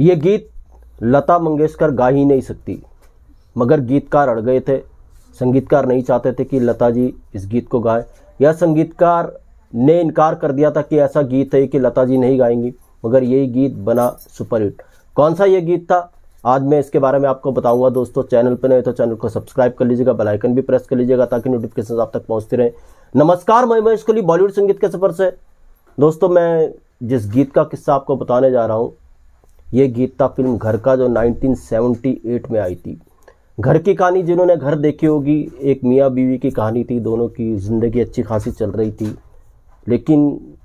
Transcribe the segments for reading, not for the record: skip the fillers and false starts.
ये गीत लता मंगेशकर गा ही नहीं सकती, मगर गीतकार अड़ गए थे। संगीतकार नहीं चाहते थे कि लता जी इस गीत को गाएं, या संगीतकार ने इनकार कर दिया था कि ऐसा गीत है कि लता जी नहीं गाएंगी, मगर यही गीत बना सुपरहिट। कौन सा ये गीत था, आज मैं इसके बारे में आपको बताऊंगा। दोस्तों, चैनल पर नए तो चैनल को सब्सक्राइब कर लीजिएगा, बेल आइकन भी प्रेस कर लीजिएगा ताकि नोटिफिकेशन आप तक पहुंचते रहे। नमस्कार, मैं महेश कोहली, बॉलीवुड संगीत के सफर से। दोस्तों, मैं जिस गीत का किस्सा आपको बताने जा रहा हूँ, ये गीत था फिल्म घर का, जो 1978 में आई थी। घर की कहानी, जिन्होंने घर देखी होगी, एक मियाँ बीवी की कहानी थी। दोनों की ज़िंदगी अच्छी खासी चल रही थी, लेकिन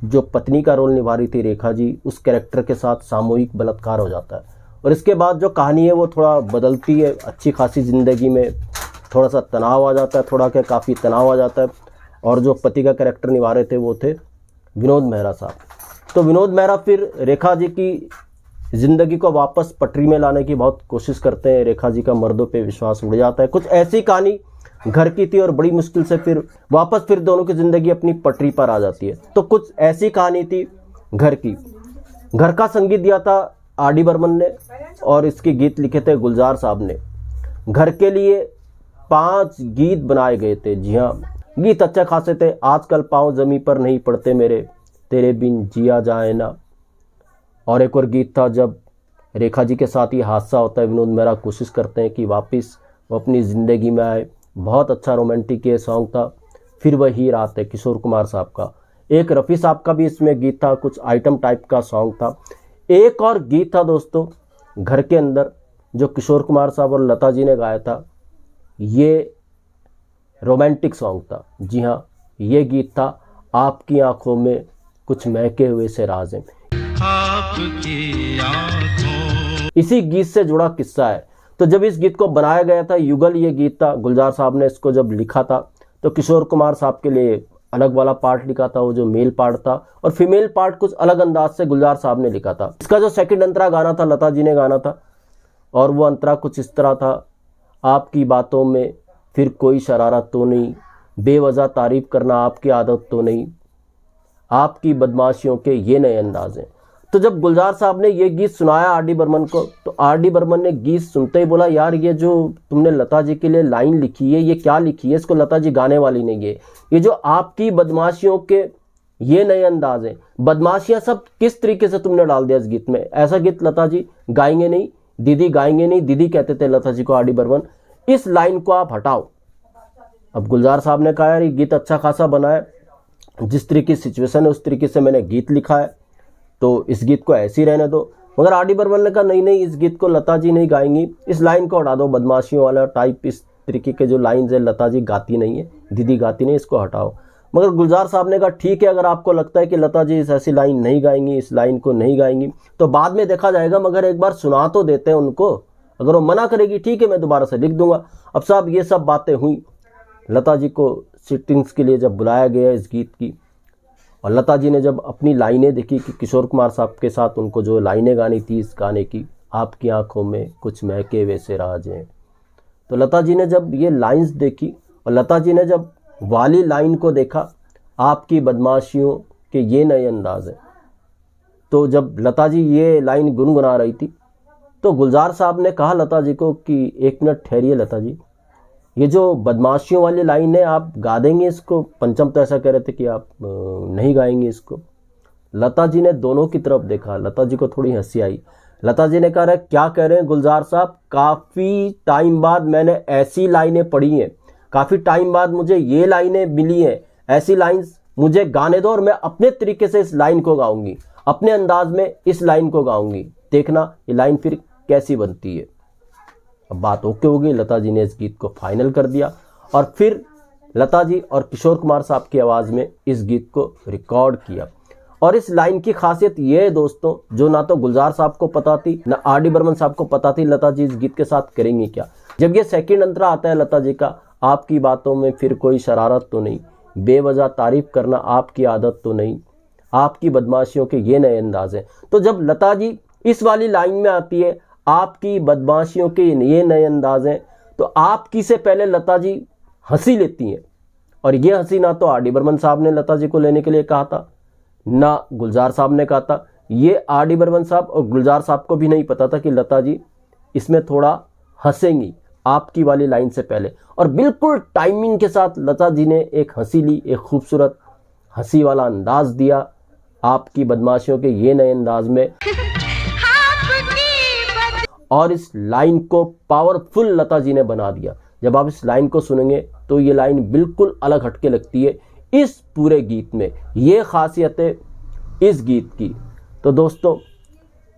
जो पत्नी का रोल निभा रही थी रेखा जी, उस कैरेक्टर के साथ सामूहिक बलात्कार हो जाता है। और इसके बाद जो कहानी है वो थोड़ा बदलती है। अच्छी खासी ज़िंदगी में थोड़ा सा तनाव आ जाता है, थोड़ा क्या काफ़ी तनाव आ जाता है। और जो पति का कैरेक्टर निभा रहे थे वो थे विनोद मेहरा साहब। तो विनोद मेहरा फिर रेखा जी की ज़िंदगी को वापस पटरी में लाने की बहुत कोशिश करते हैं। रेखा जी का मर्दों पे विश्वास उड़ जाता है। कुछ ऐसी कहानी घर की थी और बड़ी मुश्किल से फिर दोनों की ज़िंदगी अपनी पटरी पर आ जाती है। तो कुछ ऐसी कहानी थी घर की। घर का संगीत दिया था आर डी बर्मन ने और इसके गीत लिखे थे गुलजार साहब ने। घर के लिए 5 गीत बनाए गए थे। जी हाँ, गीत अच्छे खासे थे। आजकल पाँव जमी पर नहीं पड़ते मेरे, तेरे बिन जिया जाए ना। और एक और गीत था, जब रेखा जी के साथ ये हादसा होता है, विनोद मेहरा कोशिश करते हैं कि वापस वो अपनी ज़िंदगी में आए। बहुत अच्छा रोमांटिक ये सॉन्ग था। फिर वही रात है, किशोर कुमार साहब का। एक रफ़ी साहब का भी इसमें गीत था, कुछ आइटम टाइप का सॉन्ग था। एक और गीत था दोस्तों घर के अंदर, जो किशोर कुमार साहब और लता जी ने गाया था। ये रोमांटिक सॉन्ग था। जी हाँ, ये गीत था आपकी आंखों में कुछ महके हुए से राज हैं। आपकी आंखों, इसी गीत से जुड़ा किस्सा है। तो जब इस गीत को बनाया गया था, युगल ये गीत था, गुलजार साहब ने इसको जब लिखा था, तो किशोर कुमार साहब के लिए अलग वाला पार्ट लिखा था, वो जो मेल पार्ट था, और फीमेल पार्ट कुछ अलग अंदाज से गुलजार साहब ने लिखा था। इसका जो सेकंड अंतरा गाना था, लता जी ने गाना था, और वो अंतरा कुछ इस तरह था। आपकी बातों में फिर कोई शरारत तो नहीं, बेवजह तारीफ करना आपकी आदत तो नहीं, आपकी बदमाशियों के ये नए अंदाज हैं। तो जब गुलजार साहब ने ये गीत सुनाया आर डी बर्मन को, तो आर डी बर्मन ने गीत सुनते ही बोला, यार ये जो तुमने लता जी के लिए लाइन लिखी है, ये क्या लिखी है, इसको लता जी गाने वाली नहीं है। ये जो आपकी बदमाशियों के ये नए अंदाज हैं, बदमाशियां सब किस तरीके से तुमने डाल दिया इस गीत में। ऐसा गीत लता जी गाएंगे नहीं, दीदी गाएंगे नहीं, दीदी कहते थे लता जी को आर डी बर्मन। इस लाइन को आप हटाओ। अब गुलजार साहब ने कहा, यार ये गीत अच्छा खासा बना है, जिस तरीके की सिचुएशन है उस तरीके से मैंने गीत लिखा है, तो इस गीत को ऐसे ही रहने दो। मगर आर डी बर्मन ने कहा, नहीं, इस गीत को लता जी नहीं गाएंगी, इस लाइन को हटा दो। बदमाशियों वाला टाइप इस तरीके के जो लाइन है, लता जी गाती नहीं है, दीदी गाती नहीं, इसको हटाओ। मगर गुलजार साहब ने कहा, ठीक है, अगर आपको लगता है कि लता जी इस ऐसी लाइन नहीं गाएंगी, इस लाइन को नहीं गाएंगी, तो बाद में देखा जाएगा, मगर एक बार सुना तो देते हैं उनको। अगर वो मना करेगी, ठीक है, मैं दोबारा से लिख दूंगा। अब साहब ये सब बातें हुई। लता जी को सिटिंग्स के लिए जब बुलाया गया इस गीत की, और लता जी ने जब अपनी लाइनें देखी कि किशोर कुमार साहब के साथ उनको जो लाइनें गानी थी इस गाने की, आपकी आंखों में कुछ महके वैसे राज हैं, तो लता जी ने जब ये लाइंस देखी और लता जी ने जब वाली लाइन को देखा, आपकी बदमाशियों के ये नए अंदाज हैं, तो जब लता जी ये लाइन गुनगुना रही थी, तो गुलजार साहब ने कहा लता जी को कि एक मिनट ठहरिए लता जी, ये जो बदमाशियों वाली लाइन है आप गा देंगे इसको। पंचम तो ऐसा कह रहे थे कि आप नहीं गाएंगे इसको। लता जी ने दोनों की तरफ देखा। लता जी को थोड़ी हंसी आई। लता जी ने कहा, रहे क्या कह रहे हैं गुलजार साहब, काफ़ी टाइम बाद मैंने ऐसी लाइनें पढ़ी हैं, काफ़ी टाइम बाद मुझे ये लाइनें मिली हैं, ऐसी लाइन्स मुझे गाने दो और मैं अपने तरीके से इस लाइन को गाऊंगी, अपने अंदाज में इस लाइन को गाऊंगी, देखना ये लाइन फिर कैसी बनती है। अब बात ओके हो गई। लता जी ने इस गीत को फाइनल कर दिया और फिर लता जी और किशोर कुमार साहब की आवाज़ में इस गीत को रिकॉर्ड किया। और इस लाइन की खासियत ये है दोस्तों, जो ना तो गुलजार साहब को पता थी ना आर डी बर्मन साहब को पता थी लता जी इस गीत के साथ करेंगी क्या। जब ये सेकंड अंतरा आता है लता जी का, आपकी बातों में फिर कोई शरारत तो नहीं, बेवजह तारीफ करना आपकी आदत तो नहीं, आपकी बदमाशियों के ये नए अंदाज हैं, तो जब लता जी इस वाली लाइन में आती है, आपकी बदमाशियों के ये नए अंदाज हैं, तो आपकी से पहले लता जी हंसी लेती हैं। और ये हंसी ना तो आर डी बर्मन साहब ने लता जी को लेने के लिए कहा था, ना गुलजार साहब ने कहा था, ये आर डी बर्मन साहब और गुलजार साहब को भी नहीं पता था कि लता जी इसमें थोड़ा हंसेंगी आपकी वाली लाइन से पहले, और बिल्कुल टाइमिंग के साथ लता जी ने एक हंसी ली, एक खूबसूरत हंसी वाला अंदाज दिया आपकी बदमाशियों के ये नए अंदाज में, और इस लाइन को पावरफुल लता जी ने बना दिया। जब आप इस लाइन को सुनेंगे तो ये लाइन बिल्कुल अलग हटके लगती है इस पूरे गीत में, ये खासियत है इस गीत की। तो दोस्तों,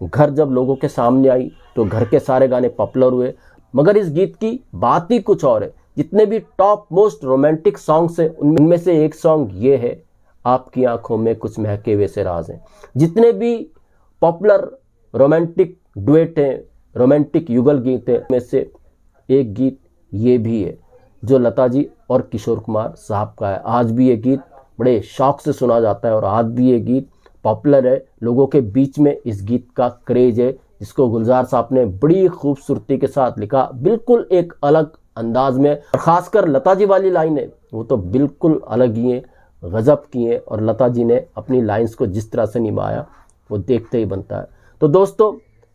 घर जब लोगों के सामने आई तो घर के सारे गाने पॉपुलर हुए, मगर इस गीत की बात ही कुछ और है। जितने भी टॉप मोस्ट रोमांटिक सॉन्ग्स हैं उनमें से एक सॉन्ग ये है, आपकी आंखों में कुछ महके वैसे राज हैं। जितने भी पॉपुलर रोमांटिक डुएट हैं, रोमांटिक युगल गीत हैं, में से एक गीत ये भी है जो लता जी और किशोर कुमार साहब का है। आज भी ये गीत बड़े शौक से सुना जाता है और आज भी ये गीत पॉपुलर है, लोगों के बीच में इस गीत का क्रेज है, जिसको गुलजार साहब ने बड़ी खूबसूरती के साथ लिखा, बिल्कुल एक अलग अंदाज में। और खासकर लता जी वाली लाइन है वो तो बिल्कुल अलग ही है, गजब की है, और लता जी ने अपनी लाइंस को जिस तरह से निभाया वो देखते ही बनता है। तो दोस्तों,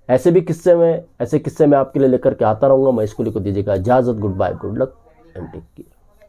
ऐसे किस्से मैं आपके लिए लेकर के आता रहूँगा। मैं इसको दीजिएगा इजाज़त। Goodbye, good luck and take care.